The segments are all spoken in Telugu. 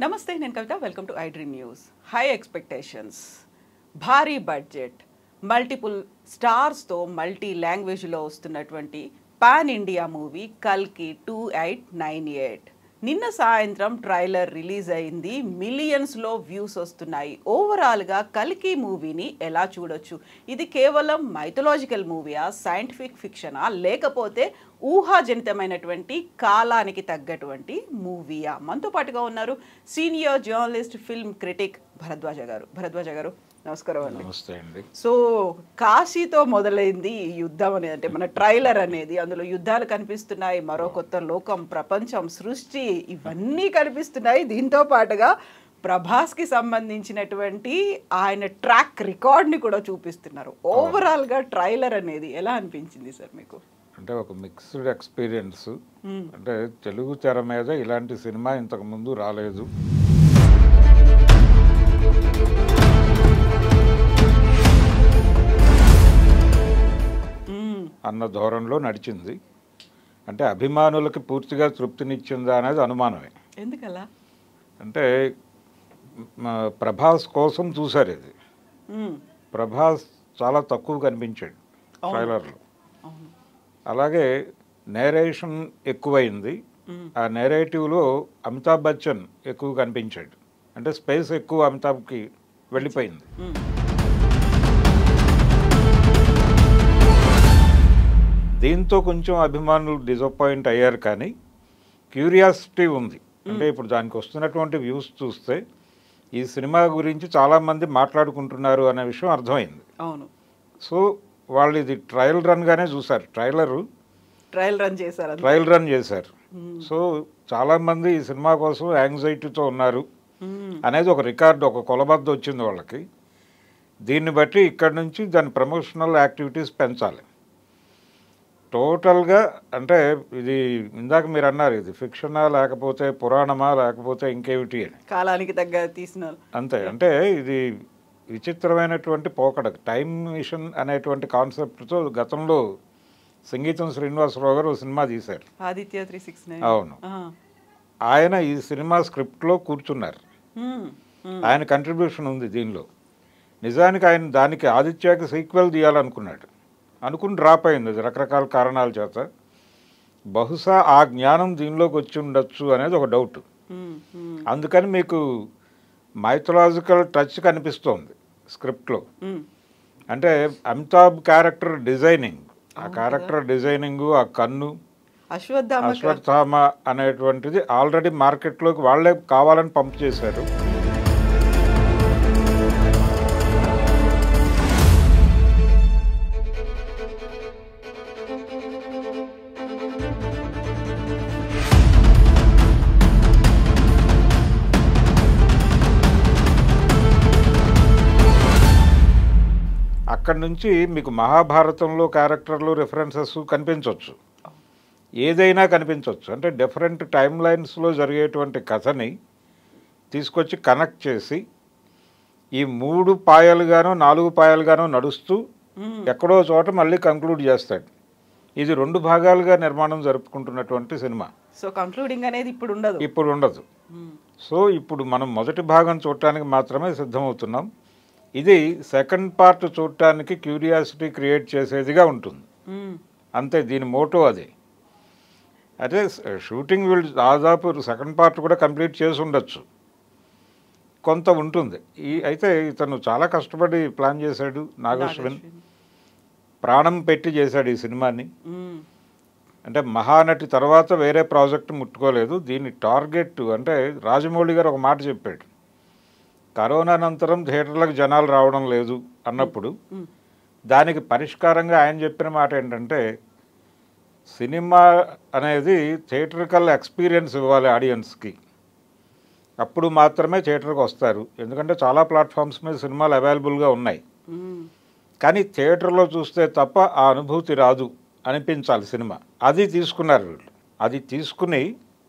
నమస్తే, నేను Kavitha. Welcome to iDream News. High expectations, భారీ బడ్జెట్, మల్టిపుల్ స్టార్స్తో మల్టీ లాంగ్వేజ్లో వస్తున్నటువంటి పాన్ ఇండియా మూవీ కల్కి 2898. నిన్న సాయంత్రం ట్రైలర్ రిలీజ్ అయింది. మిలియన్స్లో వ్యూస్ వస్తున్నాయి. ఓవరాల్గా కల్కి మూవీని ఎలా చూడొచ్చు? ఇది కేవలం మైథలాజికల్ మూవీయా, సైంటిఫిక్ ఫిక్షనా, లేకపోతే ఊహాజనితమైనటువంటి కాలానికి తగ్గటువంటి మూవీయా? మనతో పాటుగా ఉన్నారు senior journalist, film critic Bharadwaj గారు. భరద్వాజ గారు, నమస్కారం అండి. నమస్తే అండి. సో కాశీతో మొదలైంది ఈ యుద్ధం అనేది, అంటే మన ట్రైలర్ అనేది. అందులో యుద్ధాలు కనిపిస్తున్నాయి, మరో కొత్త లోకం, ప్రపంచం, సృష్టి, ఇవన్నీ కనిపిస్తున్నాయి. దీంతో పాటుగా ప్రభాస్కి సంబంధించినటువంటి ఆయన ట్రాక్ రికార్డ్ని కూడా చూపిస్తున్నారు. ఓవరాల్గా ట్రైలర్ అనేది ఎలా అనిపించింది సార్ మీకు? అంటే ఒక మిక్స్డ్ ఎక్స్పీరియన్స్. అంటే తెలుగు తెర మీద ఇలాంటి సినిమా ఇంతకు ముందు రాలేదు. అన్న ధోరణిలో నడిచింది. అంటే అభిమానులకి పూర్తిగా తృప్తినిచ్చిందా అనేది అనుమానమే. ఎందుకలా? అంటే ప్రభాస్ కోసం చూశారు ఇది. ప్రభాస్ చాలా తక్కువ కనిపించాడు ట్రైలర్లో. అలాగే నేరేషన్ ఎక్కువైంది. ఆ నేరేటివ్లో అమితాబ్ బచ్చన్ ఎక్కువ కనిపించాడు. అంటే స్పేస్ ఎక్కువ అమితాబ్కి వెళ్ళిపోయింది. దీంతో కొంచెం అభిమానులు డిసప్పాయింట్ అయ్యారు, కానీ క్యూరియాసిటీ ఉంది. అంటే ఇప్పుడు దానికి వస్తున్నటువంటి వ్యూస్ చూస్తే ఈ సినిమా గురించి చాలామంది మాట్లాడుకుంటున్నారు అనే విషయం అర్థమైంది. అవును. సో వాళ్ళు ఇది ట్రయల్ రన్గానే చూశారు. ట్రయల్ రన్ చేశారు. సో చాలామంది ఈ సినిమా కోసం యాంగ్జైటీతో ఉన్నారు అనేది ఒక రికార్డు, ఒక కొలబద్ద వచ్చింది వాళ్ళకి. దీన్ని బట్టి ఇక్కడ నుంచి దాని ప్రమోషనల్ యాక్టివిటీస్ పెంచాలి టోటల్గా. అంటే ఇది ఇందాక మీరు అన్నారు, ఇది ఫిక్షనా లేకపోతే పురాణమా లేకపోతే ఇంకేమిటి అని. కాలానికి తగ్గ తీసినారు అంతే. అంటే ఇది విచిత్రమైనటువంటి పోకడ. టైమ్ మిషన్ అనేటువంటి కాన్సెప్ట్తో గతంలో సంగీతం శ్రీనివాసరావు గారు సినిమా తీశారు, ఆదిత్య 369. అవును. ఆయన ఈ సినిమా స్క్రిప్ట్లో కూర్చున్నారు. ఆయన కంట్రిబ్యూషన్ ఉంది దీనిలో. నిజానికి ఆయన దానికి ఆదిత్యకి సీక్వెల్ తీయాలనుకున్నాడు, అనుకుని డ్రాప్ అయింది. అది రకరకాల కారణాల చేత. బహుశా ఆ జ్ఞానం దీనిలోకి వచ్చి ఉండొచ్చు అనేది ఒక డౌట్. అందుకని మీకు మైథలాజికల్ టచ్ కనిపిస్తోంది స్క్రిప్ట్లో. అంటే అమితాబ్ క్యారెక్టర్ డిజైనింగ్, ఆ క్యారెక్టర్ డిజైనింగ్, ఆ కన్ను, అశ్వత్థామ అనేటువంటిది ఆల్రెడీ మార్కెట్లోకి వాళ్ళే కావాలని పంప్ చేశారు. అక్కడి నుంచి మీకు మహాభారతంలో క్యారెక్టర్లు, రిఫరెన్సెస్ కనిపించవచ్చు, ఏదైనా కనిపించవచ్చు. అంటే డిఫరెంట్ టైమ్ లైన్స్లో జరిగేటువంటి కథని తీసుకొచ్చి కనెక్ట్ చేసి ఈ 3 పాయలుగానో 4 పాయలుగానో నడుస్తూ ఎక్కడో చోట మళ్ళీ కంక్లూడ్ చేస్తాడు. ఇది 2 భాగాలుగా నిర్మాణం జరుపుకుంటున్నటువంటి సినిమా. సో కంక్లూడింగ్ అనేది ఇప్పుడు ఉండదు. సో ఇప్పుడు మనం మొదటి భాగం చూడటానికి మాత్రమే సిద్ధమవుతున్నాం. ఇది సెకండ్ పార్ట్ చూడటానికి క్యూరియాసిటీ క్రియేట్ చేసేదిగా ఉంటుంది, అంతే. దీని మోటో అదే. అదే షూటింగ్ వీళ్ళు దాదాపు సెకండ్ పార్ట్ కూడా కంప్లీట్ చేసి ఉండొచ్చు, కొంత ఉంటుంది. అయితే ఇతను చాలా కష్టపడి ప్లాన్ చేశాడు. నాగశ్విన్ ప్రాణం పెట్టి చేశాడు ఈ సినిమాని. అంటే మహానటి తర్వాత వేరే ప్రాజెక్ట్ ముట్టుకోలేదు. దీని టార్గెట్ అంటే రాజమౌళి గారు ఒక మాట చెప్పాడు, కరోనా అనంతరం థియేటర్లకు జనాలు రావడం లేదు అన్నప్పుడు దానికి పరిష్కారంగా ఆయన చెప్పిన మాట ఏంటంటే, సినిమా అనేది థియేటర్కల్ ఎక్స్పీరియన్స్ ఇవ్వాలి ఆడియన్స్కి, అప్పుడు మాత్రమే థియేటర్కి వస్తారు. ఎందుకంటే చాలా ప్లాట్ఫామ్స్ మీద సినిమాలు అవైలబుల్గా ఉన్నాయి, కానీ థియేటర్లో చూస్తే తప్ప ఆ అనుభూతి రాదు, అనిపించాలి సినిమా. అది తీసుకున్నారు వీళ్ళు. అది తీసుకుని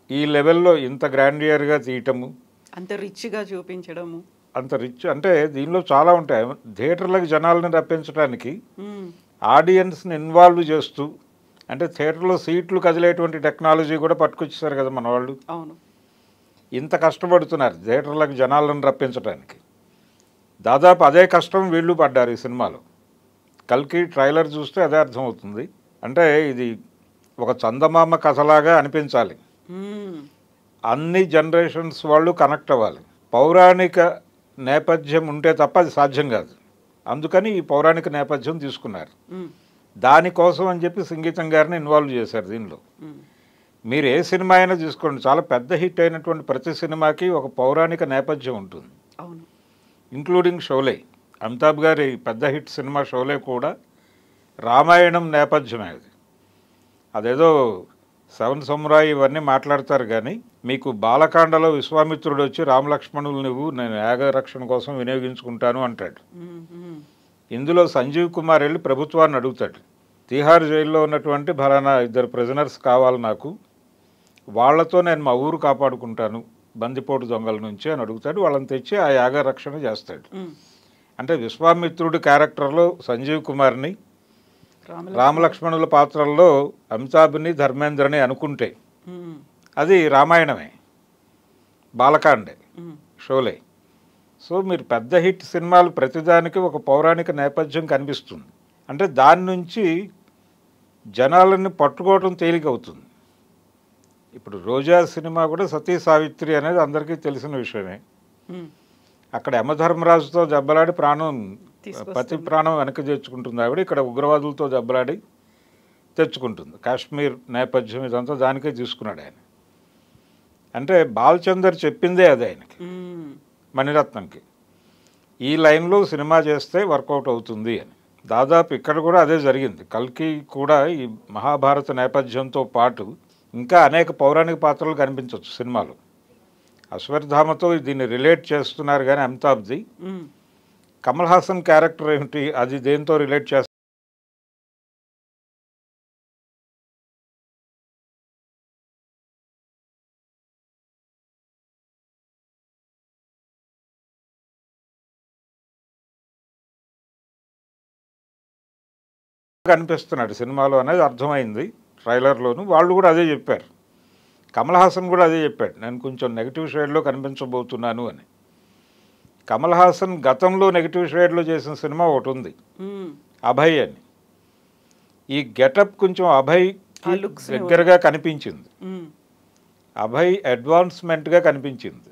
ఈ లెవెల్లో ఇంత గ్రాండియర్గా తీయటము, అంత రిచ్గా చూపించడము, అంత రిచ్. అంటే దీనిలో చాలా ఉంటాయి. థియేటర్లకు జనాలను రప్పించడానికి ఆడియన్స్ని ఇన్వాల్వ్ చేస్తూ, అంటే థియేటర్లో సీట్లు కదిలేటువంటి టెక్నాలజీ కూడా పట్టుకొచ్చేసారు కదా మన వాళ్ళు. అవును. ఇంత కష్టపడుతున్నారు థియేటర్లకు జనాలను రప్పించడానికి. దాదాపు అదే కష్టం వీళ్ళు పడ్డారు ఈ సినిమాలో. కల్కి ట్రైలర్ చూస్తే అదే అర్థమవుతుంది. అంటే ఇది ఒక చందమామ కథలాగా అనిపించాలి, అన్ని జనరేషన్స్ వాళ్ళు కనెక్ట్ అవ్వాలి. పౌరాణిక నేపథ్యం ఉంటే తప్ప అది సాధ్యం కాదు. అందుకని ఈ పౌరాణిక నేపథ్యం తీసుకున్నారు. దానికోసం అని చెప్పి సంగీతం గారిని ఇన్వాల్వ్ చేశారు దీనిలో. మీరు ఏ సినిమా అయినా తీసుకోండి, చాలా పెద్ద హిట్ అయినటువంటి ప్రతి సినిమాకి ఒక పౌరాణిక నేపథ్యం ఉంటుంది, ఇంక్లూడింగ్ షోలే. అమితాబ్ గారి పెద్ద హిట్ సినిమా షోలే కూడా రామాయణం నేపథ్యమే. అదేదో సెవెన్ సమురాయి ఇవన్నీ మాట్లాడతారు, కానీ మీకు బాలకాండలో విశ్వామిత్రుడు వచ్చి రామలక్ష్మణులు నువ్వు నేను యాగరక్షణ కోసం వినియోగించుకుంటాను అంటాడు. ఇందులో సంజీవ్ కుమార్ వెళ్ళి ప్రభుత్వాన్ని అడుగుతాడు, తీహార్ జైల్లో ఉన్నటువంటి ఫలానా 2 ప్రిజనర్స్ కావాలి నాకు, వాళ్లతో నేను మా ఊరు కాపాడుకుంటాను బందిపోటు దొంగల నుంచి అని అడుగుతాడు. వాళ్ళని తెచ్చి ఆ యాగరక్షణ చేస్తాడు. అంటే విశ్వామిత్రుడి క్యారెక్టర్లో సంజీవ్ కుమార్ని, రామలక్ష్మణుల పాత్రల్లో అమితాబ్ని, ధర్మేంద్రని అనుకుంటే అది రామాయణమే, బాలకాండే, షోలే. సో మీరు పెద్ద హిట్ సినిమాలు ప్రతిదానికి ఒక పౌరాణిక నేపథ్యం కనిపిస్తుంది. అంటే దాని నుంచి జనాలని పట్టుకోవడం తేలికవుతుంది. ఇప్పుడు రోజా సినిమా కూడా సతీ సావిత్రి అనేది అందరికీ తెలిసిన విషయమే. అక్కడ యమధర్మరాజుతో దెబ్బలాడి పతి ప్రాణం వెనక్కి తెచ్చుకుంటుంది ఆవిడ. ఇక్కడ ఉగ్రవాదులతో దెబ్బలాడి తెచ్చుకుంటుంది. కాశ్మీర్ నేపథ్యం ఇదంతా దానికే తీసుకున్నాడు ఆయన. అంటే బాలచందర్ చెప్పిందే అది ఆయనకి, మణిరత్నంకి, ఈ లైన్లో సినిమా చేస్తే వర్కౌట్ అవుతుంది అని. దాదాపు ఇక్కడ కూడా అదే జరిగింది. కల్కి కూడా ఈ మహాభారత నేపథ్యంతో పాటు ఇంకా అనేక పౌరాణిక పాత్రలు కనిపించవచ్చు సినిమాలో. అశ్వత్థామతో దీన్ని రిలేట్ చేస్తున్నారు, కానీ అమితాబ్ది కమల్ హాసన్ క్యారెక్టర్ ఏమిటి, అది దేంతో రిలేట్ చేస్తారు? కనిపిస్తున్నాడు సినిమాలో అనేది అర్థమైంది ట్రైలర్లోను. వాళ్ళు కూడా అదే చెప్పారు, కమల్ హాసన్ కూడా అదే చెప్పాడు, నేను కొంచెం నెగిటివ్ షేడ్లో కనిపించబోతున్నాను అని. కమల్ హాసన్ గతంలో నెగిటివ్ షేడ్లో చేసిన సినిమా ఒకటి ఉంది, అభయ్ అని. ఈ గెటప్ కొంచెం అభయ్ దగ్గరగా కనిపించింది, అభయ్ అడ్వాన్స్మెంట్గా కనిపించింది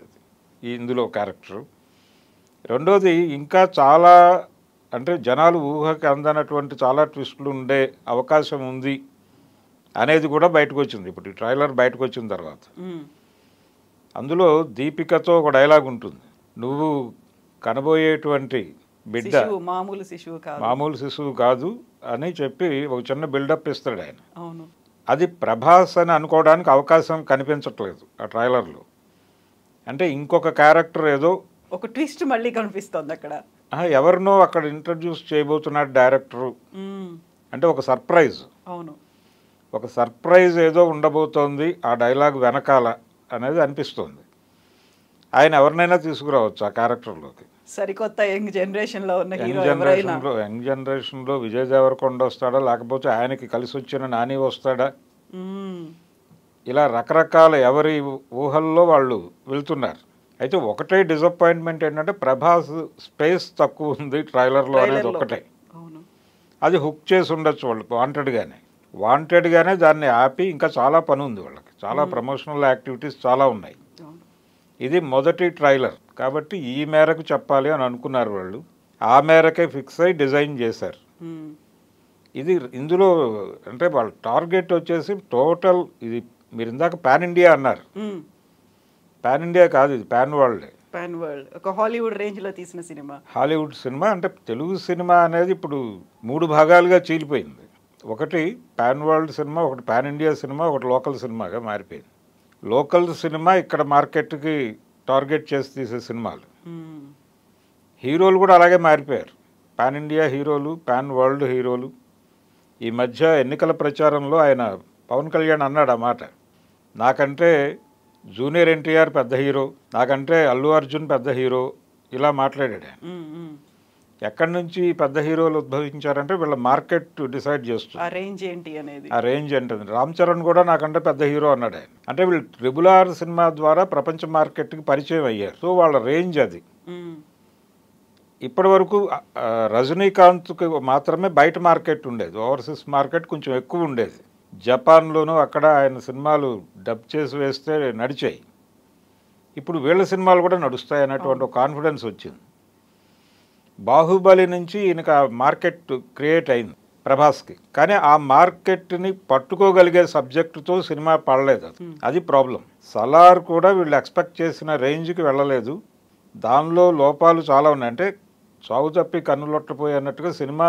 ఇందులో క్యారెక్టర్. రెండోది ఇంకా చాలా అంటే జనాలు ఊహకి అందనటువంటి చాలా ట్విస్టులు ఉండే అవకాశం ఉంది అనేది కూడా బయటకు వచ్చింది ఇప్పుడు ఈ ట్రైలర్ బయటకు వచ్చిన తర్వాత. అందులో దీపికతో ఒక డైలాగ్ ఉంటుంది, నువ్వు కనబోయేటువంటి బిడ్డ మామూలు శిశువు కాదు అని చెప్పి ఒక చిన్న బిల్డప్ ఇస్తాడు ఆయన. అది ప్రభాస్ అని అనుకోవడానికి అవకాశం కనిపించట్లేదు ఆ ట్రైలర్లో. అంటే ఇంకొక క్యారెక్టర్ ఏదో ఒక ట్విస్ట్ మళ్ళీ కనిపిస్తుంది అక్కడ, ఎవరినో అక్కడ ఇంట్రడ్యూస్ చేయబోతున్నాడు డైరెక్టరు. అంటే ఒక సర్ప్రైజ్, ఒక సర్ప్రైజ్ ఏదో ఉండబోతోంది ఆ డైలాగ్ వెనకాల అనేది అనిపిస్తుంది. ఆయన ఎవరినైనా తీసుకురావచ్చు ఆ క్యారెక్టర్లోకి. సరికొత్త యంగ్ జనరేషన్లో ఉన్న యంగ్ జనరేషన్లో విజయ్ దేవరకొండ వస్తాడా, లేకపోతే ఆయనకి కలిసి వచ్చిన నాని వస్తాడా, ఇలా రకరకాల ఎవరి ఊహల్లో వాళ్ళు వెళ్తున్నారు. అయితే ఒకటే డిసప్పాయింట్మెంట్ ఏంటంటే ప్రభాస్ స్పేస్ తక్కువ ఉంది ట్రైలర్లో అనేది ఒకటే. అది హుక్ చేసి ఉండొచ్చు వాళ్ళకి వాంటెడ్గానే దాన్ని ఆపి ఇంకా చాలా పని ఉంది వాళ్ళకి, చాలా ప్రమోషనల్ యాక్టివిటీస్ చాలా ఉన్నాయి. ఇది మొదటి ట్రైలర్ కాబట్టి ఈ మేరకు చెప్పాలి అని అనుకున్నారు వాళ్ళు, ఆ మేరకే ఫిక్స్ అయ్యి డిజైన్ చేశారు. ఇది ఇందులో అంటే వాళ్ళ టార్గెట్ వచ్చేసి టోటల్, ఇది మీరు ఇందాక పాన్ ఇండియా అన్నారు, పాన్ ఇండియా కాదు, ఇది పాన్ వరల్డ్. ఒక హాలీవుడ్ రేంజ్లో తీసిన సినిమా. హాలీవుడ్ సినిమా అంటే తెలుగు సినిమా అనేది ఇప్పుడు 3 భాగాలుగా చీలిపోయింది. ఒకటి పాన్ వరల్డ్ సినిమా, ఒకటి పాన్ ఇండియా సినిమా, ఒకటి లోకల్ సినిమాగా మారిపోయింది. లోకల్ సినిమా ఇక్కడ మార్కెట్కి టార్గెట్ చేసి తీసే సినిమాలు. హీరోలు కూడా అలాగే మారిపోయారు, పాన్ ఇండియా హీరోలు, పాన్ వరల్డ్ హీరోలు. ఈ మధ్య ఎన్నికల ప్రచారంలో ఆయన పవన్ కళ్యాణ్ అన్నాడు ఆ మాట, నాకంటే జూనియర్ ఎన్టీఆర్ పెద్ద హీరో, నాకంటే అల్లు అర్జున్ పెద్ద హీరో, ఇలా మాట్లాడాడు ఆయన. ఎక్కడి నుంచి పెద్ద హీరోలు ఉద్భవించారంటే వీళ్ళ మార్కెట్ డిసైడ్ చేస్తుంది. ఆ రేంజ్ ఏంటి అనేది. ఆ రేంజ్ ఏంటది. రామ్ చరణ్ కూడా నాకంటే పెద్ద హీరో అన్నాడు ఆయన. అంటే వీళ్ళు RRR సినిమా ద్వారా ప్రపంచ మార్కెట్కి పరిచయం అయ్యారు. సో వాళ్ళ రేంజ్ అది. ఇప్పటి వరకు రజనీకాంత్కి మాత్రమే బయట మార్కెట్ ఉండేది, ఓవర్సీస్ మార్కెట్ కొంచెం ఎక్కువ ఉండేది. జపాన్లోనూ అక్కడ ఆయన సినిమాలు డబ్ చేసి వేస్తే నడిచాయి. ఇప్పుడు వీళ్ళ సినిమాలు కూడా నడుస్తాయి అనేటువంటి ఒక కాన్ఫిడెన్స్ వచ్చింది. బాహుబలి నుంచి ఈయనకు ఆ మార్కెట్ క్రియేట్ అయింది ప్రభాస్కి. కానీ ఆ మార్కెట్ని పట్టుకోగలిగే సబ్జెక్టుతో సినిమా పడలేదు, అది ప్రాబ్లం. సలార్ కూడా వీళ్ళు ఎక్స్పెక్ట్ చేసిన రేంజ్కి వెళ్ళలేదు. దానిలో లోపాలు చాలా ఉన్నాయి. అంటే చావు తప్పి కన్నులొట్టపోయి అన్నట్టుగా సినిమా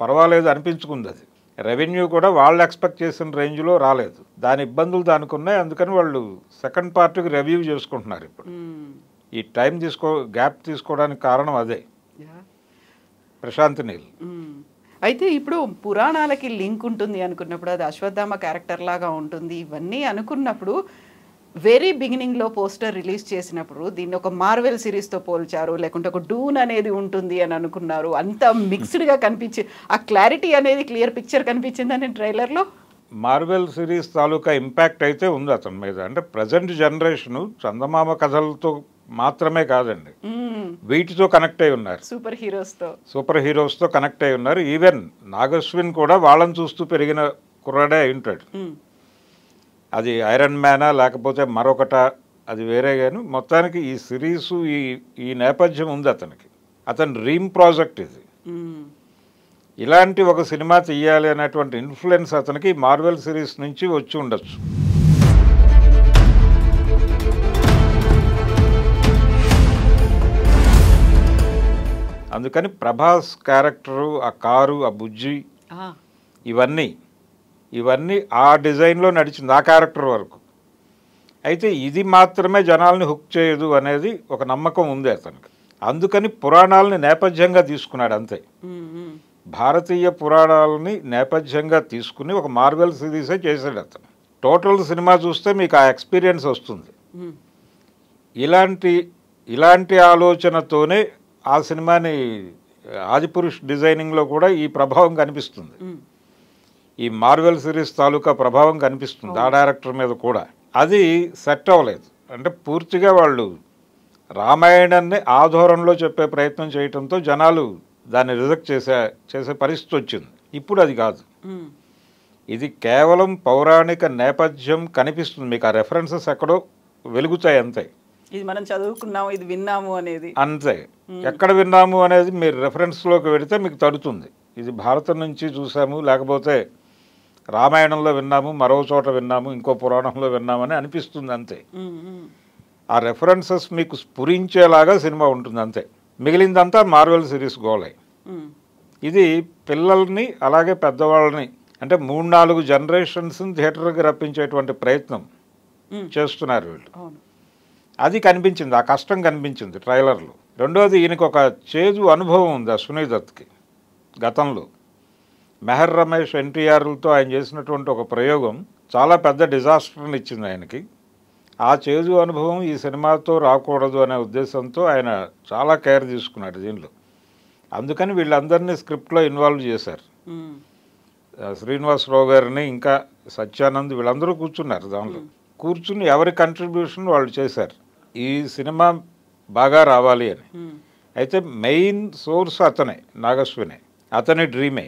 పర్వాలేదు అనిపించుకుంది. అది రెవెన్యూ కూడా వాళ్ళు ఎక్స్పెక్ట్ చేసిన రేంజ్లో రాలేదు. దాని ఇబ్బందులు దానికి ఉన్నాయి. అందుకని వాళ్ళు సెకండ్ పార్ట్కి రివ్యూ చేసుకుంటున్నారు ఇప్పుడు. ఈ టైం గ్యాప్ తీసుకోవడానికి కారణం అదే. ప్రశాంత్ నీల్ అయితే ఇప్పుడు పురాణాలకి లింక్ ఉంటుంది అనుకున్నప్పుడు, అది అశ్వత్థామ క్యారెక్టర్ లాగా ఉంటుంది ఇవన్నీ అనుకున్నప్పుడు, వెరీ బిగినింగ్లో పోస్టర్ రిలీజ్ చేసినప్పుడు దీన్ని ఒక మార్వెల్ సిరీస్తో పోల్చారు, లేకుంటే ఒక డూన్ అనేది ఉంటుంది అని అనుకున్నారు. అంత మిక్స్డ్గా కనిపించి ఆ క్లారిటీ అనేది క్లియర్ పిక్చర్ కనిపించిందని ట్రైలర్లో. మార్వెల్ సిరీస్ తాలూకా ఇంపాక్ట్ అయితే ఉంది అతని మీద. అంటే ప్రజెంట్ జనరేషను చందమామ కథలతో మాత్రమే కాదండి, వీటితో కనెక్ట్ అయి ఉన్నారు. సూపర్ హీరోస్తో కనెక్ట్ అయి ఉన్నారు. ఈవెన్ నాగశ్విన్ కూడా వాళ్ళని చూస్తూ పెరిగిన కుర్రాడే అయి ఉంటాడు. అది ఐరన్ మ్యానా లేకపోతే మరొకట అది వేరే. కానీ మొత్తానికి ఈ సిరీసు ఈ నేపథ్యం ఉంది అతనికి. అతని డ్రీమ్ ప్రాజెక్ట్ ఇది. ఇలాంటి ఒక సినిమా తీయాలి అనేటువంటి ఇన్ఫ్లుయెన్స్ అతనికి మార్వెల్ సిరీస్ నుంచి వచ్చి ఉండొచ్చు. అందుకని ప్రభాస్ క్యారెక్టరు, ఆ కారు, ఆ బుజ్జి, ఇవన్నీ ఆ డిజైన్లో నడిచింది ఆ క్యారెక్టర్ వరకు. అయితే ఇది మాత్రమే జనాల్ని హుక్ చేయదు అనేది ఒక నమ్మకం ఉంది అతనికి. అందుకని పురాణాలని నేపథ్యంగా తీసుకున్నాడు అంతే. భారతీయ పురాణాలని నేపథ్యంగా తీసుకుని ఒక మార్వెల్ సిరీసే చేశాడు అతను. టోటల్ సినిమా చూస్తే మీకు ఆ ఎక్స్పీరియన్స్ వస్తుంది. ఇలాంటి ఆలోచనతోనే ఆ సినిమాని ఆదిపురుష్ డిజైనింగ్లో కూడా ఈ ప్రభావం కనిపిస్తుంది. ఈ మార్వెల్ సిరీస్ తాలూకా ప్రభావం కనిపిస్తుంది ఆ డైరెక్టర్ మీద కూడా. అది సెట్ అవ్వలేదు. అంటే పూర్తిగా వాళ్ళు రామాయణాన్ని ఆధోరణలో చెప్పే ప్రయత్నం చేయడంతో జనాలు దాన్ని రిజెక్ట్ చేసే పరిస్థితి వచ్చింది. ఇప్పుడు అది కాదు. ఇది కేవలం పౌరాణిక నేపథ్యం కనిపిస్తుంది. మీకు ఆ రెఫరెన్సెస్ ఎక్కడో వెలుగుతాయి అంతే. ఇది మనం చదువుకున్నాము, ఇది విన్నాము అనేది అంతే. ఎక్కడ విన్నాము అనేది మీరు రెఫరెన్స్లోకి వెళితే మీకు తడుతుంది. ఇది భారతం నుంచి చూసాము, లేకపోతే రామాయణంలో విన్నాము, మరో చోట విన్నాము, ఇంకో పురాణంలో విన్నామని అనిపిస్తుంది అంతే. ఆ రెఫరెన్సెస్ మీకు స్ఫురించేలాగా సినిమా ఉంటుంది అంతే. మిగిలిందంతా మార్వెల్ సిరీస్ గోలై. ఇది పిల్లల్ని అలాగే పెద్దవాళ్ళని అంటే 3-4 జనరేషన్స్ని థియేటర్కి రప్పించేటువంటి ప్రయత్నం చేస్తున్నారు వీళ్ళు. అది కనిపించింది, ఆ కష్టం కనిపించింది ట్రైలర్లో. రెండోది, ఈయనకు ఒక చేదు అనుభవం ఉంది అశ్విని దత్కి. గతంలో మెహర్ రమేష్, ఎన్టీఆర్లతో ఆయన చేసినటువంటి ఒక ప్రయోగం చాలా పెద్ద డిజాస్టర్ని ఇచ్చింది ఆయనకి. ఆ చేదు అనుభవం ఈ సినిమాతో రాకూడదు అనే ఉద్దేశంతో ఆయన చాలా కేర్ తీసుకున్నాడు దీనిలో. అందుకని వీళ్ళందరినీ స్క్రిప్ట్లో ఇన్వాల్వ్ చేశారు. శ్రీనివాసరావు గారిని, ఇంకా సత్యానంద్, వీళ్ళందరూ కూర్చున్నారు దానిలో. కూర్చుని ఎవరి కంట్రిబ్యూషన్ వాళ్ళు చేశారు ఈ సినిమా బాగా రావాలి అని. అయితే మెయిన్ సోర్స్ అతనే, నాగశ్వినే. అతని డ్రీమే.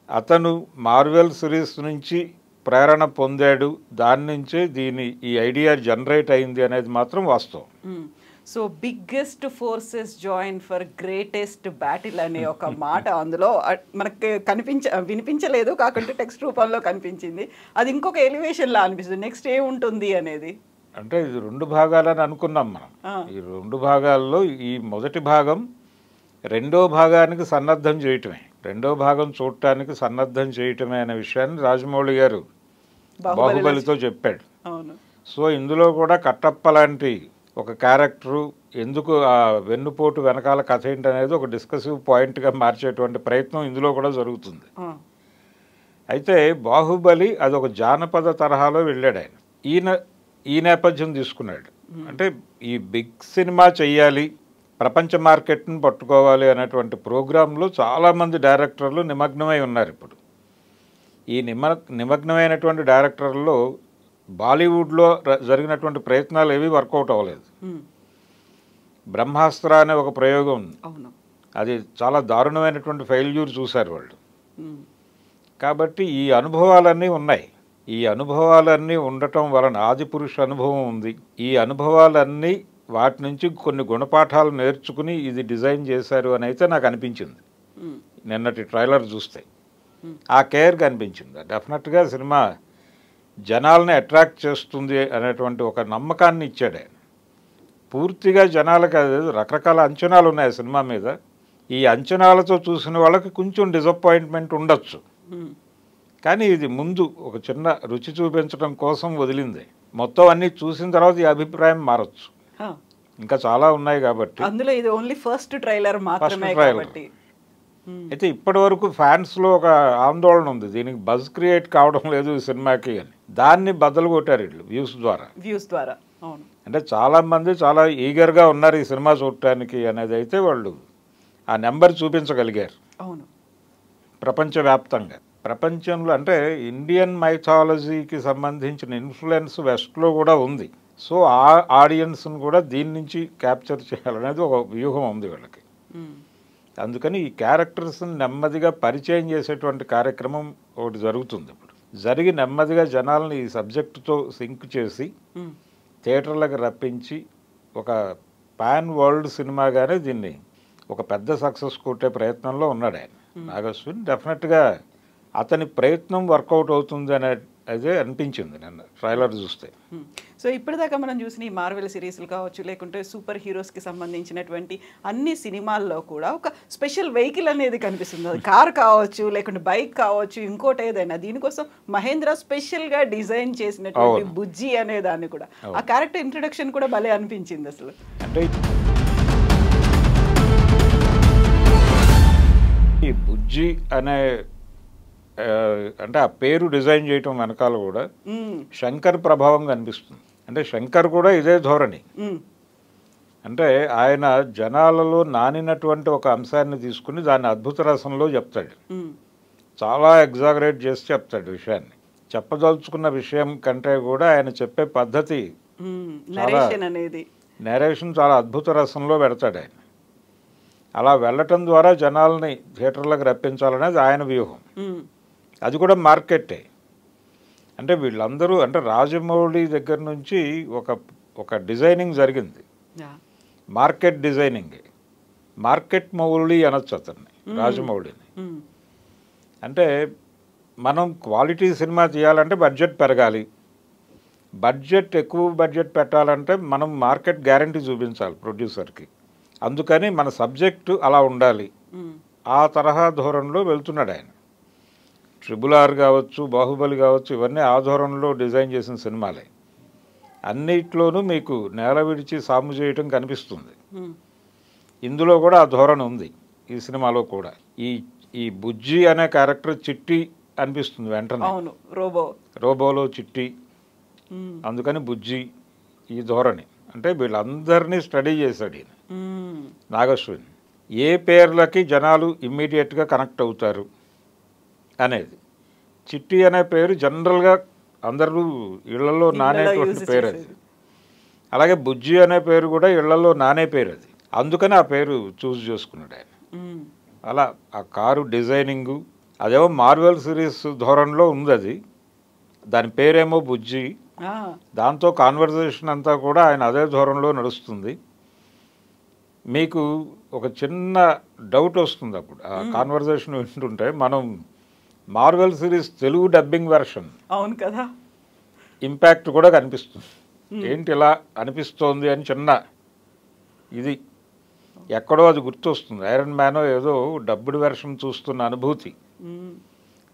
అతను మార్వెల్ సిరీస్ నుంచి ప్రేరణ పొందాడు, దాని నుంచే ఈ ఐడియా జనరేట్ అయింది అనేది మాత్రం వాస్తవం. So biggest forces join for greatest battle అనే ఒక మాట అందులో మనకి వినిపించలేదు, కాకుంటే టెక్స్ట్ రూపంలో కనిపించింది. అది ఇంకొక ఎలివేషన్లా అనిపిస్తుంది. నెక్స్ట్ ఏముంటుంది అనేది. అంటే ఇది 2 భాగాలని అనుకున్నాం మనం. ఈ 2 భాగాల్లో ఈ మొదటి భాగం రెండో భాగానికి సన్నద్ధం చేయటమే, రెండో భాగం చూడటానికి సన్నద్ధం చేయటమే అనే విషయాన్ని రాజమౌళి గారు బాహుబలితో చెప్పాడు. సో ఇందులో కూడా కట్టప్ప లాంటి ఒక క్యారెక్టరు ఎందుకు, ఆ వెన్నుపోటు వెనకాల కథ ఏంటి అనేది ఒక డిస్కసివ్ పాయింట్గా మార్చేటువంటి ప్రయత్నం ఇందులో కూడా జరుగుతుంది. అయితే బాహుబలి అదొక జానపద తరహాలో వెళ్ళాడు ఆయన. ఈ నేపథ్యం తీసుకున్నాడు. అంటే ఈ బిగ్ సినిమా చెయ్యాలి, ప్రపంచ మార్కెట్ని పట్టుకోవాలి అనేటువంటి ప్రోగ్రాంలో చాలామంది డైరెక్టర్లు నిమగ్నమై ఉన్నారు ఇప్పుడు. ఈ నిమగ్నమైనటువంటి డైరెక్టర్లలో బాలీవుడ్లో జరిగినటువంటి ప్రయత్నాలు ఏవి వర్కౌట్ అవ్వలేదు. బ్రహ్మాస్త్ర అనే ఒక ప్రయోగం ఉంది, అది చాలా దారుణమైనటువంటి ఫెయిల్యూర్ చూశారు వాళ్ళు. కాబట్టి ఈ అనుభవాలన్నీ ఉన్నాయి. ఈ అనుభవాలన్నీ ఉండటం వలన ఆదిపురుష అనుభవం ఉంది. ఈ అనుభవాలన్నీ వాటి నుంచి కొన్ని గుణపాఠాలు నేర్చుకుని ఇది డిజైన్ చేశారు అని అయితే నాకు అనిపించింది నిన్నటి ట్రైలర్ చూస్తే. ఆ కేర్ కనిపించింది. డెఫినెట్గా సినిమా జనాల్ని అట్రాక్ట్ చేస్తుంది అనేటువంటి ఒక నమ్మకాన్ని ఇచ్చాడు ఆయన. పూర్తిగా జనాలకు రకరకాల అంచనాలు ఉన్నాయి సినిమా మీద. ఈ అంచనాలతో చూసిన వాళ్ళకి కొంచెం డిసప్పాయింట్మెంట్ ఉండొచ్చు, కానీ ఇది ముందు ఒక చిన్న రుచి చూపించడం కోసం వదిలింది. మొత్తం అన్నీ చూసిన తర్వాత ఈ అభిప్రాయం మారచ్చు. ఇంకా చాలా ఉన్నాయి కాబట్టి. అందులో ఇది ఓన్లీ ఫస్ట్ ట్రైలర్ మాత్రమే కాబట్టి. అయితే ఇప్పటి వరకు ఫ్యాన్స్లో ఒక ఆందోళన ఉంది, దీనికి బజ్ క్రియేట్ కావడం లేదు ఈ సినిమాకి అని. దాన్ని బద్దలు కొట్టారు వీళ్ళు వ్యూస్ ద్వారా. అవును, అంటే చాలామంది చాలా ఈగర్గా ఉన్నారు ఈ సినిమా చూడటానికి అనేది అయితే వాళ్ళు ఆ నెంబర్ చూపించగలిగారు. అవును, ప్రపంచవ్యాప్తంగా. ప్రపంచంలో అంటే ఇండియన్ మైథాలజీకి సంబంధించిన ఇన్ఫ్లుయెన్స్ వెస్ట్లో కూడా ఉంది. సో ఆ ఆడియన్స్ని కూడా దీని నుంచి క్యాప్చర్ చేయాలనేది ఒక వ్యూహం ఉంది వీళ్ళకి. అందుకని ఈ క్యారెక్టర్స్ని నెమ్మదిగా పరిచయం చేసేటువంటి కార్యక్రమం ఒకటి జరుగుతుంది ఇప్పుడు. జరిగి నెమ్మదిగా జనాల్ని ఈ సబ్జెక్టుతో సింక్ చేసి థియేటర్లకు రప్పించి ఒక పాన్ వరల్డ్ సినిమాగానే దీన్ని ఒక పెద్ద సక్సెస్ కొట్టే ప్రయత్నంలో ఉన్నాడు ఆయన నాగశ్విన్. డెఫినెట్గా అతని ప్రయత్నం వర్కౌట్ అవుతుంది అదే అనిపించింది నన్ను ట్రైలర్ చూస్తే. సో ఇప్పటిదాకా మనం చూసిన ఈ మార్వెల్ సిరీస్లు కావచ్చు, లేకుంటే సూపర్ హీరోస్కి సంబంధించినటువంటి అన్ని సినిమాల్లో కూడా ఒక స్పెషల్ వెహికల్ అనేది కనిపిస్తుంది. అది కార్ కావచ్చు, లేకుంటే బైక్ కావచ్చు, ఇంకోటి ఏదైనా. దీనికోసం మహేంద్ర స్పెషల్గా డిజైన్ చేసినటువంటి బుజ్జి అనే దాన్ని కూడా, ఆ క్యారెక్టర్ ఇంట్రడక్షన్ కూడా భలే అనిపించింది అసలు. అంటే ఈ బుజ్జి అనే అంటే ఆ పేరు డిజైన్ చేయటం వెనకాల కూడా శంకర్ ప్రభావం కనిపిస్తుంది. అంటే శంకర్ కూడా ఇదే ధోరణి. అంటే ఆయన జనాలలో నానినటువంటి ఒక అంశాన్ని తీసుకుని దాన్ని అద్భుత రసంలో చెప్తాడు. చాలా ఎగ్జాగరేట్ చేసి చెప్తాడు విషయాన్ని. చెప్పదలుచుకున్న విషయం కంటే కూడా ఆయన చెప్పే పద్ధతి, నేరేషన్ చాలా అద్భుత రసంలో పెడతాడు ఆయన. అలా వెళ్ళటం ద్వారా జనాల్ని థియేటర్లకు రప్పించాలనేది ఆయన వ్యూహం. అది కూడా మార్కెటే. అంటే వీళ్ళందరూ అంటే రాజమౌళి దగ్గర నుంచి ఒక డిజైనింగ్ జరిగింది, మార్కెట్ డిజైనింగ్. మార్కెట్ మౌళి అనొచ్చు అతన్ని, రాజమౌళిని. అంటే మనం క్వాలిటీ సినిమా తీయాలంటే బడ్జెట్ పెరగాలి. ఎక్కువ బడ్జెట్ పెట్టాలంటే మనం మార్కెట్ గ్యారంటీ చూపించాలి ప్రొడ్యూసర్కి. అందుకని మన సబ్జెక్టు అలా ఉండాలి. ఆ తరహా ధోరణిలో వెళ్తున్నాడు ఆయన. RRR కావచ్చు, బాహుబలి కావచ్చు, ఇవన్నీ ఆ ధోరణిలో డిజైన్ చేసిన సినిమాలే. అన్నిట్లోనూ మీకు నేల విడిచి సాము చేయటం కనిపిస్తుంది. ఇందులో కూడా ఆ ధోరణి ఉంది ఈ సినిమాలో కూడా. ఈ బుజ్జి అనే క్యారెక్టర్ చిట్టి అనిపిస్తుంది వెంటనే. రోబోలో చిట్టి, అందుకని బుజ్జి ఈ ధోరణి. అంటే వీళ్ళందరినీ స్టడీ చేశాడు ఈయన నాగశ్విన్. ఏ పేర్లకి జనాలు ఇమ్మీడియట్గా కనెక్ట్ అవుతారు అనేది. చిట్టి అనే పేరు జనరల్గా అందరూ ఇళ్లలో నానేటువంటి పేరు అది. అలాగే బుజ్జి అనే పేరు కూడా ఇళ్లలో నానే పేరు అది. అందుకని ఆ పేరు చూస్ చేసుకున్నాడు ఆయన. అలా ఆ కారు డిజైనింగు అదేమో మార్వెల్ సిరీస్ ధోరణిలో ఉంది. అది దాని పేరేమో బుజ్జి. దాంతో కాన్వర్జేషన్ అంతా కూడా ఆయన అదే ధోరణిలో నడుస్తుంది. మీకు ఒక చిన్న డౌట్ వస్తుంది అప్పుడు ఆ కాన్వర్జేషన్ వింటుంటే. మనం Marvel series Telugu dubbing version, అవును కదా, ఇంపాక్ట్ కూడా కనిపిస్తుంది. ఏంటి ఇలా అనిపిస్తోంది అని చిన్న ఇది ఎక్కడో అది గుర్తొస్తుంది. ఐరన్ మ్యాన్ ఏదో డబ్బుడ్ వెర్షన్ చూస్తున్న అనుభూతి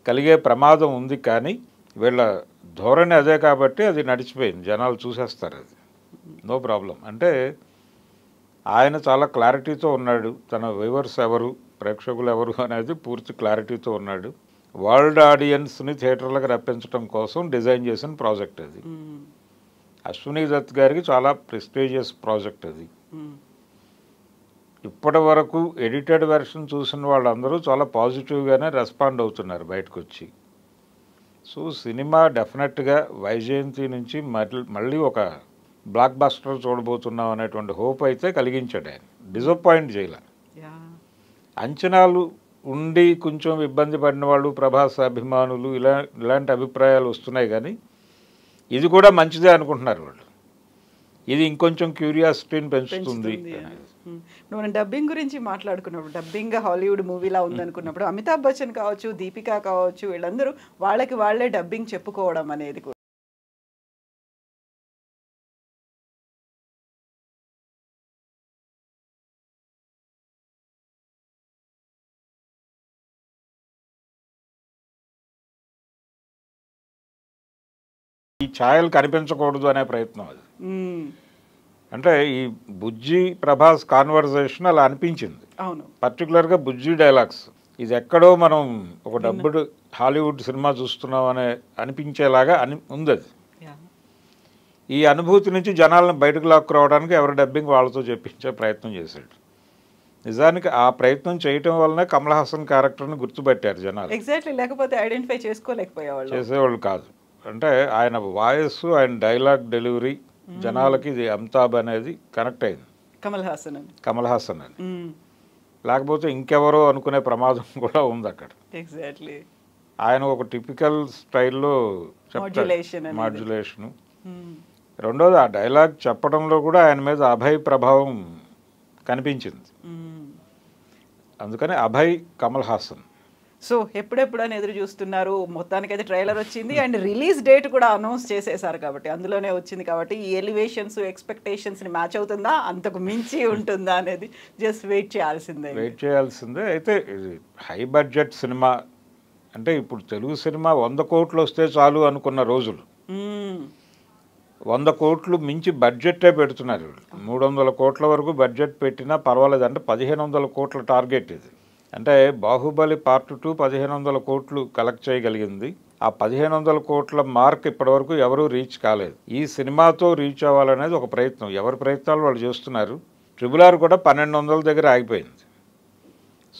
కలిగే ప్రమాదం ఉంది. కానీ వీళ్ళ ధోరణి అదే కాబట్టి అది నడిచిపోయింది, జనాలు చూసేస్తారు, అది నో ప్రాబ్లం. అంటే ఆయన చాలా క్లారిటీతో ఉన్నాడు. తన వ్యూవర్స్ ఎవరు, ప్రేక్షకులు ఎవరు అనేది పూర్తి క్లారిటీతో ఉన్నాడు. వరల్డ్ ఆడియన్స్ని థియేటర్లకు రప్పించడం కోసం డిజైన్ చేసిన ప్రాజెక్ట్ అది. అశ్విని దత్ గారికి చాలా ప్రెస్టీజియస్ ప్రాజెక్ట్ అది. ఇప్పటి వరకు ఎడిటెడ్ వెర్షన్ చూసిన వాళ్ళందరూ చాలా పాజిటివ్గానే రెస్పాండ్ అవుతున్నారు బయటకు వచ్చి. సో సినిమా డెఫినెట్గా వైజయంతి నుంచి మళ్ళీ ఒక బ్లాక్ బస్టర్ చూడబోతున్నాం అనేటువంటి హోప్ అయితే కలిగించాడు ఆయన. డిసప్పాయింట్ చేయలే. అంచనాలు ఉండి కొంచెం ఇబ్బంది పడిన వాళ్ళు, ప్రభాస్ అభిమానులు ఇలాంటి అభిప్రాయాలు వస్తున్నాయి, కానీ ఇది కూడా మంచిదే అనుకుంటున్నారు వాళ్ళు. ఇది ఇంకొంచెం క్యూరియాసిటీని పెంచుతుంది. మనం డబ్బింగ్ గురించి మాట్లాడుకున్నప్పుడు, డబ్బింగ్ హాలీవుడ్ మూవీలా ఉందనుకున్నప్పుడు అమితాబ్ బచ్చన్ కావచ్చు, దీపికా కావచ్చు, వీళ్ళందరూ వాళ్ళకి వాళ్ళే డబ్బింగ్ చెప్పుకోవడం అనేది కూడా ఈ ఛాయలు కనిపించకూడదు అనే ప్రయత్నం అది. అంటే ఈ బుజ్జి ప్రభాస్ కాన్వర్జేషన్ అలా అనిపించింది. అవును, పర్టికులర్గా బుజ్జి డైలాగ్స్ ఇది ఎక్కడో మనం ఒక డబ్బుడు హాలీవుడ్ సినిమా చూస్తున్నాం అనే అనిపించేలాగా ఉంది అది. ఈ అనుభూతి నుంచి జనాలను బయటకు లాక్కురావడానికి ఎవరి డబ్బింగ్ వాళ్ళతో చెప్పించే ప్రయత్నం చేశాడు. నిజానికి ఆ ప్రయత్నం చేయటం వల్లనే కమల్ హాసన్ క్యారెక్టర్ని గుర్తుపెట్టారు జనాలు. ఎగ్జాక్ట్లీ, లేకపోతే ఐడెంటిఫై చేసేవాళ్ళు కాదు. అంటే ఆయన వాయిస్, ఆయన డైలాగ్ డెలివరీ జనాలకి ఇది అమితాబ్ అనేది కనెక్ట్ అయింది. కమల్ హాసన్ అని, లేకపోతే ఇంకెవరో అనుకునే ప్రమాదం కూడా ఉంది అక్కడ. ఎగ్జాక్ట్లీ, ఆయన ఒక టిపికల్ స్టైల్లో మాడ్యులేషను. రెండోది ఆ డైలాగ్ చెప్పడంలో కూడా ఆయన మీద అభయ్ ప్రభావం కనిపించింది. అందుకని అభయ్, కమల్ హాసన్. సో ఎప్పుడెప్పుడు అని ఎదురు చూస్తున్నారు. మొత్తానికైతే ట్రైలర్ వచ్చింది అండ్ రిలీజ్ డేట్ కూడా అనౌన్స్ చేసేసారు కాబట్టి, అందులోనే వచ్చింది కాబట్టి ఈ ఎలివేషన్స్ ఎక్స్పెక్టేషన్స్ని మ్యాచ్ అవుతుందా, అంతకు మించి ఉంటుందా అనేది జస్ట్ వెయిట్ చేయాల్సిందే. అయితే ఇది హై బడ్జెట్ సినిమా అంటే ఇప్పుడు తెలుగు సినిమా 100 కోట్లు వస్తే చాలు అనుకున్న రోజులు 100 కోట్లు మించి బడ్జెట్టే పెడుతున్నారు. 300 కోట్ల వరకు బడ్జెట్ పెట్టినా పర్వాలేదు. అంటే 1500 కోట్ల టార్గెట్ ఇది. అంటే బాహుబలి పార్ట్ 2 1500 కోట్లు కలెక్ట్ చేయగలిగింది. ఆ 1500 కోట్ల మార్క్ ఇప్పటివరకు ఎవరూ రీచ్ కాలేదు. ఈ సినిమాతో రీచ్ అవ్వాలనేది ఒక ప్రయత్నం, ఎవరి ప్రయత్నాలు వాళ్ళు చేస్తున్నారు. RRR కూడా 1200 దగ్గర ఆగిపోయింది.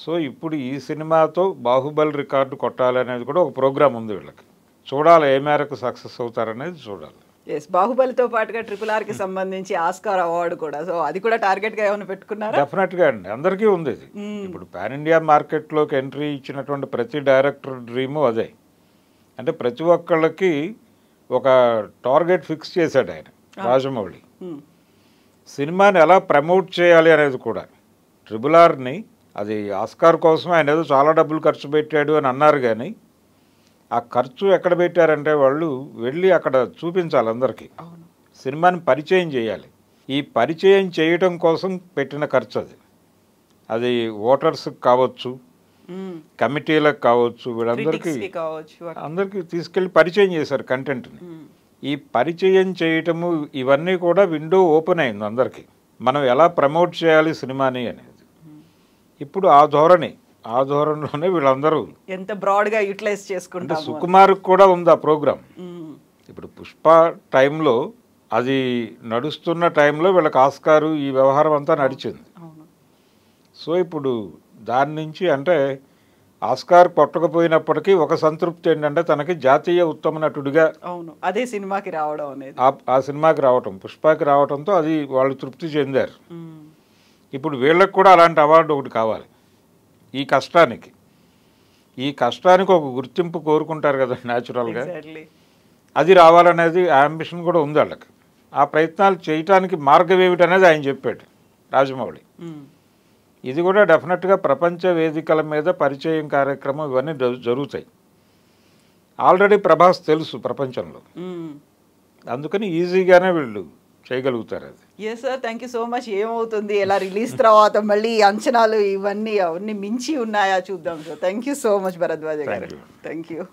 సో ఇప్పుడు ఈ సినిమాతో బాహుబలి రికార్డు కొట్టాలనేది కూడా ఒక ప్రోగ్రామ్ ఉంది వీళ్ళకి. చూడాలి ఏ మేరకు సక్సెస్ అవుతారనేది చూడాలి. బాహుబలితో పాటుగా RRRకి సంబంధించి ఆస్కార్ అవార్డు కూడా, సో అది కూడా టార్గెట్గా ఏమైనా పెట్టుకున్నారా? డెఫినెట్గా అండి, అందరికీ ఉంది ఇది. ఇప్పుడు పాన్ ఇండియా మార్కెట్లోకి ఎంట్రీ ఇచ్చినటువంటి ప్రతి డైరెక్టర్ డ్రీము అదే. అంటే ప్రతి ఒక్కళ్ళకి ఒక టార్గెట్ ఫిక్స్ చేశాడు ఆయన రాజమౌళి. సినిమాని ఎలా ప్రమోట్ చేయాలి అనేది కూడా. RRRని అది ఆస్కార్ కోసం ఆయన ఏదో చాలా డబ్బులు ఖర్చు పెట్టాడు అని అన్నారు, కానీ ఆ ఖర్చు ఎక్కడ పెట్టారంటే వాళ్ళు వెళ్ళి అక్కడ చూపించాలి అందరికీ, సినిమాని పరిచయం చేయాలి. ఈ పరిచయం చేయటం కోసం పెట్టిన ఖర్చు అది ఓటర్స్కి కావచ్చు, కమిటీలకు కావచ్చు, వీళ్ళందరికీ అందరికీ తీసుకెళ్ళి పరిచయం చేశారు కంటెంట్ని. ఈ పరిచయం చేయటము ఇవన్నీ కూడా విండో ఓపెన్ అయింది అందరికీ, మనం ఎలా ప్రమోట్ చేయాలి సినిమాని అనేది. ఇప్పుడు ఆ ధోరణిలోనే వీళ్ళందరూ ఎంత బ్రాడ్గా యూటిలైజ్ చేసుకుంటారు. సుకుమార్కి కూడా ఉంది ఆ ప్రోగ్రామ్. ఇప్పుడు పుష్ప టైంలో, అది నడుస్తున్న టైంలో వీళ్ళకి ఆస్కారు ఈ వ్యవహారం అంతా నడిచింది. సో ఇప్పుడు దాని నుంచి అంటే ఆస్కార్ కొట్టకపోయినప్పటికీ ఒక సంతృప్తి ఏంటంటే తనకి జాతీయ ఉత్తమ నటుడిగా అదే సినిమాకి రావడం అనేది, ఆ సినిమాకి రావటం, పుష్పకి రావటంతో అది వాళ్ళు తృప్తి చెందారు. ఇప్పుడు వీళ్ళకి కూడా అలాంటి అవార్డు ఒకటి కావాలి. ఈ కష్టానికి ఒక గుర్తింపు కోరుకుంటారు కదా న్యాచురల్గా, అది రావాలనేది అంబిషన్ కూడా ఉంది వాళ్ళకి. ఆ ప్రయత్నాలు చేయటానికి మార్గం ఏమిటనేది ఆయన చెప్పాడు రాజమౌళి. ఇది కూడా డెఫినెట్గా ప్రపంచ వేదికల మీద పరిచయం కార్యక్రమం ఇవన్నీ జరుగుతాయి. ఆల్రెడీ ప్రభాస్ తెలుసు ప్రపంచంలో, అందుకని ఈజీగానే వీళ్ళు చేయగలుగుతారు అది. Yes sir, thank you so much. ఏమవుతుంది, ఎలా రిలీజ్ తర్వాత మళ్ళీ అంచనాలు ఇవన్నీ అవన్నీ మించి ఉన్నాయా చూద్దాం sir. Thank you so much Bharadwaja garu. Thank you.